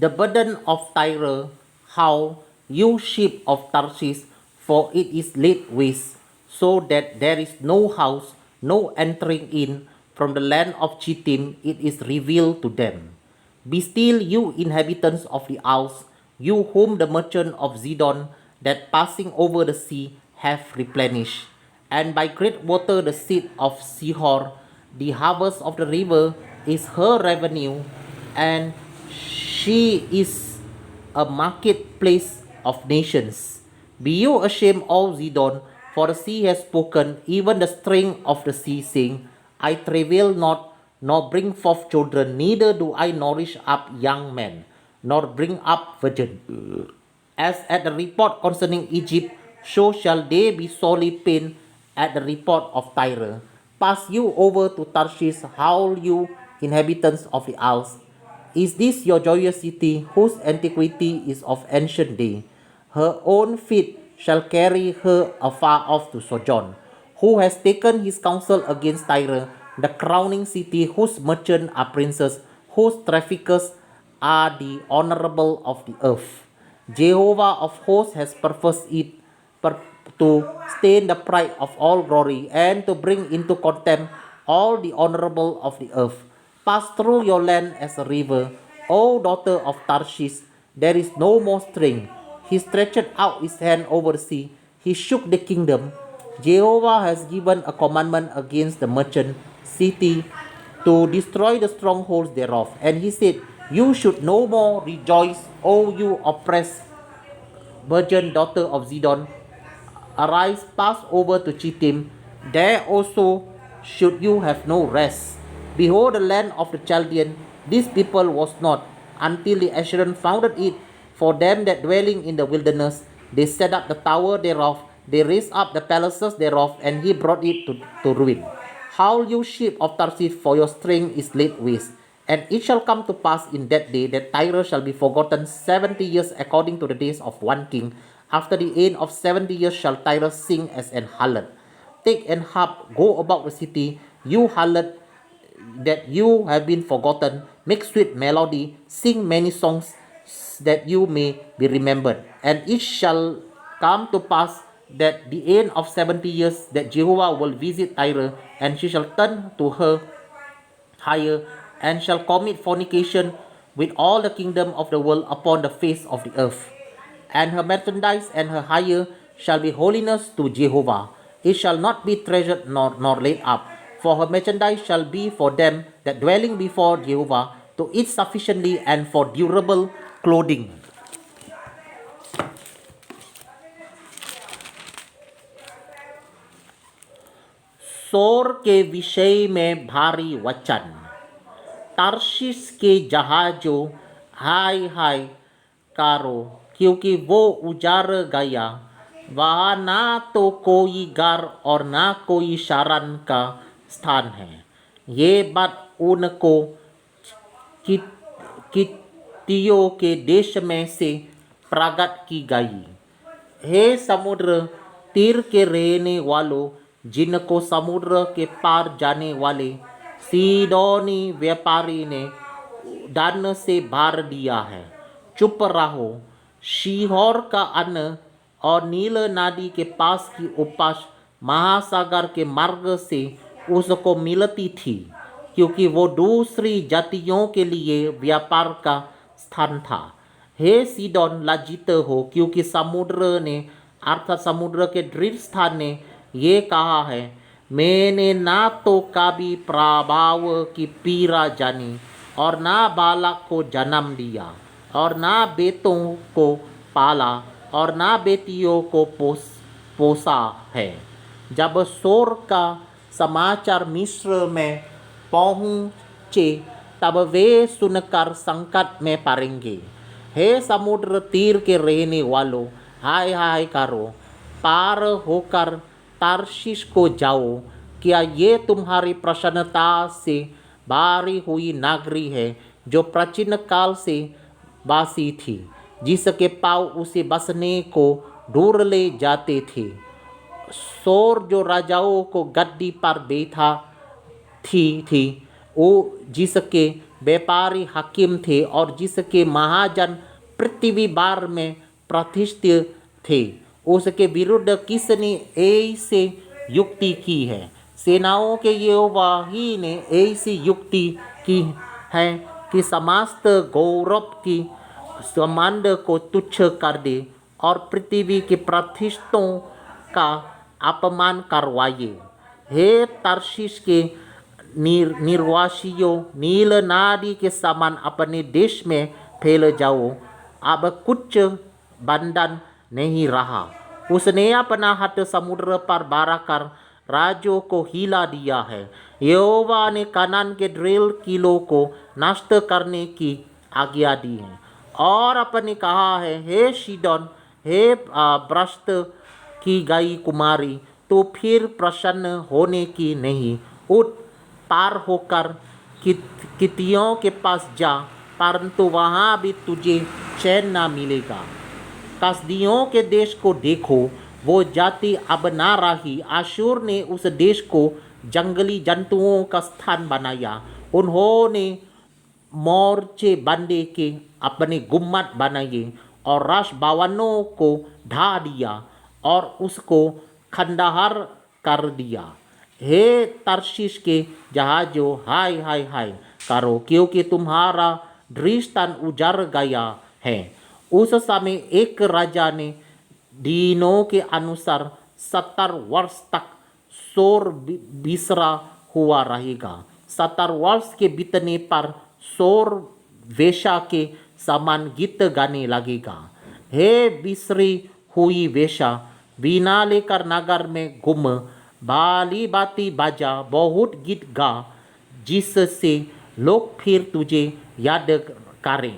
the burden of Tyre, how you ship of Tarshish, for it is laid waste, so that there is no house, no entering in from the land of Chittim, it is revealed to them. Be still, you inhabitants of the isles, you whom the merchant of Zidon, that passing over the sea, have replenished. And by great water the seed of Sihor, the harvest of the river, is her revenue, and she is a marketplace of nations. Be you ashamed, O Zidon, for the sea has spoken, even the string of the sea, saying, I travail not, nor bring forth children, neither do I nourish up young men, nor bring up virgin. As at the report concerning Egypt, so shall they be sorely pained at the report of Tyre. Pass you over to Tarshish, howl you inhabitants of the isles. Is this your joyous city, whose antiquity is of ancient day? Her own feet shall carry her afar off to sojourn. Who has taken his counsel against Tyre, the crowning city, whose merchants are princes, whose traffickers are the honorable of the earth? Jehovah of hosts has purposed it to stain the pride of all glory and to bring into contempt all the honorable of the earth. Pass through your land as a river, O daughter of Tarshish. There is no more strength. He stretched out his hand over the sea. He shook the kingdom. Jehovah has given a commandment against the merchant city to destroy the strongholds thereof. And he said, you should no more rejoice, O you oppressed virgin daughter of Zidon. Arise, pass over to Chittim. There also should you have no rest. Behold, the land of the Chaldean, this people was not, until the Assyrian founded it. For them that dwelling in the wilderness, they set up the tower thereof, they raised up the palaces thereof, and he brought it to ruin. Howl you sheep of Tarshish, for your strength is laid waste. And it shall come to pass in that day that Tyre shall be forgotten 70 years according to the days of one king. After the end of 70 years shall Tyre sing as an harlot. Take and harp, go about the city, you harlot, that you have been forgotten. Make sweet melody, sing many songs, that you may be remembered. And it shall come to pass that the end of 70 years that Jehovah will visit Tyre, and she shall turn to her higher, and shall commit fornication with all the kingdom of the world upon the face of the earth. And her merchandise and her hire shall be holiness to Jehovah. It shall not be treasured nor laid up, for her merchandise shall be for them that dwelling before Jehovah, to eat sufficiently and for durable clothing. सोर के विषय में भारी वचन, तार्शीश के जहाजों हाय हाय कारो, क्योंकि वो उजार गया, वहाँ ना तो कोई घर और ना कोई शारन का स्थान है। ये बात उनको कित्तियों के देश में से प्रकट की गई। हे समुद्र तीर के रहने वालों, जिनको समुद्र के पार जाने वाले सीडोनी व्यापारी ने दान से भर दिया है, चुप रहो। शीहोर का अन्न और नील नदी के पास की उपज महासागर के मार्ग से उसको मिलती थी, क्योंकि वो दूसरी जातियों के लिए व्यापार का स्थान था। हे सीडोन, लज्जित हो, क्योंकि समुद्र ने अर्थात समुद्र के दृढ़ स्थान ने ये कहा है, मैंने ना तो कभी प्रभाव की पीड़ा जानी, और ना बालक को जन्म दिया, और ना बेटों को पाला, और ना बेटियों को पोसा है। जब सोर का समाचार मिस्र में पहुँचे, तब वे सुनकर संकट में पड़ेंगे। हे समुद्र तीर के रहने वालों, हाय हाय करो, पार होकर तार्शीश को जाओ। क्या ये तुम्हारी प्रसन्नता से भरी हुई नगरी है, जो प्राचीन काल से बसी थी, जिसके पाँव उसे बसने को दूर ले जाते थे? सोर जो राजाओं को गद्दी पर बैठा थी वो जिसके व्यापारी हाकिम थे और जिसके महाजन पृथ्वी बार में प्रतिष्ठित थे, उसके विरुद्ध किसने ऐसे युक्ति की है? सेनाओं के यहोवा ही ने ऐसी युक्ति की है कि समस्त गौरव की सम्मान को तुच्छ कर दे और पृथ्वी के प्रतिष्ठों का अपमान करवाए। हे तरशीश के निर्वासियों, नील नादी के समान अपने देश में फैल जाओ। अब कुछ बंधन नहीं रहा। उसने अपना हाथ समुद्र पर बढ़ाकर राज्यों को हिला दिया है। यहोवा ने कनान के दृढ़ किलों को नष्ट करने की आज्ञा दी है और अपने कहा है, हे सीडोन, हे भ्रष्ट की गई कुमारी, तो फिर प्रसन्न होने की नहीं। उठ, पार होकर कितियों के पास जा, परंतु वहाँ भी तुझे चैन ना मिलेगा। कसदियों के देश को देखो, वो जाति अब ना रही। आशूर ने उस देश को जंगली जंतुओं का स्थान बनाया। उन्होंने मोर्चे बांधे के अपने गुम्मट बनाए और राज भवनों को ढा दिया और उसको खंडहर कर दिया। हे तरशीश के जहाजों, हाय हाय हाय करो, क्योंकि तुम्हारा दृष्टान उजड़ गया है। उस समय एक राजा ने दिनों के अनुसार 70 वर्ष तक शोर बिसरा हुआ रहेगा। 70 वर्ष के बीतने पर शोर वेश्या के समान गीत गाने लगेगा। हे बिसरी हुई वेश्या, बीना लेकर नगर में घूम, बाली बाती बाजा, बहुत गीत गा, जिससे लोग फिर तुझे याद करें।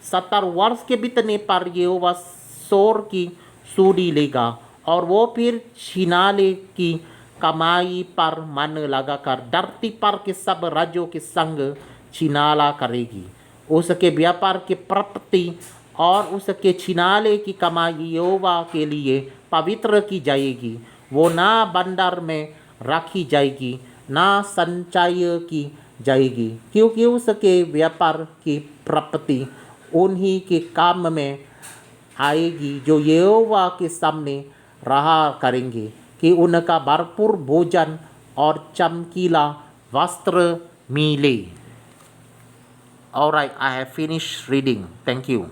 70 वर्ष के बीतने पर यहोवा शोर की सूडी लेगा और वो फिर छिनाले की कमाई पर मन लगाकर धरती पर के सब राज्यों के संग छिनाला करेगी। उसके व्यापार की प्राप्ति और उसके छिनाले की कमाई यहोवा के लिए पवित्र की जाएगी। वो ना भंडार में रखी जाएगी, ना संचय की जाएगी, क्योंकि उसके व्यापार की प्राप्ति उन्हीं के काम में आएगी जो यहोवा के सामने रहा करेंगे, कि उनका भरपूर भोजन और चमकीला वस्त्र मिले। All right, I have finished reading. Thank you.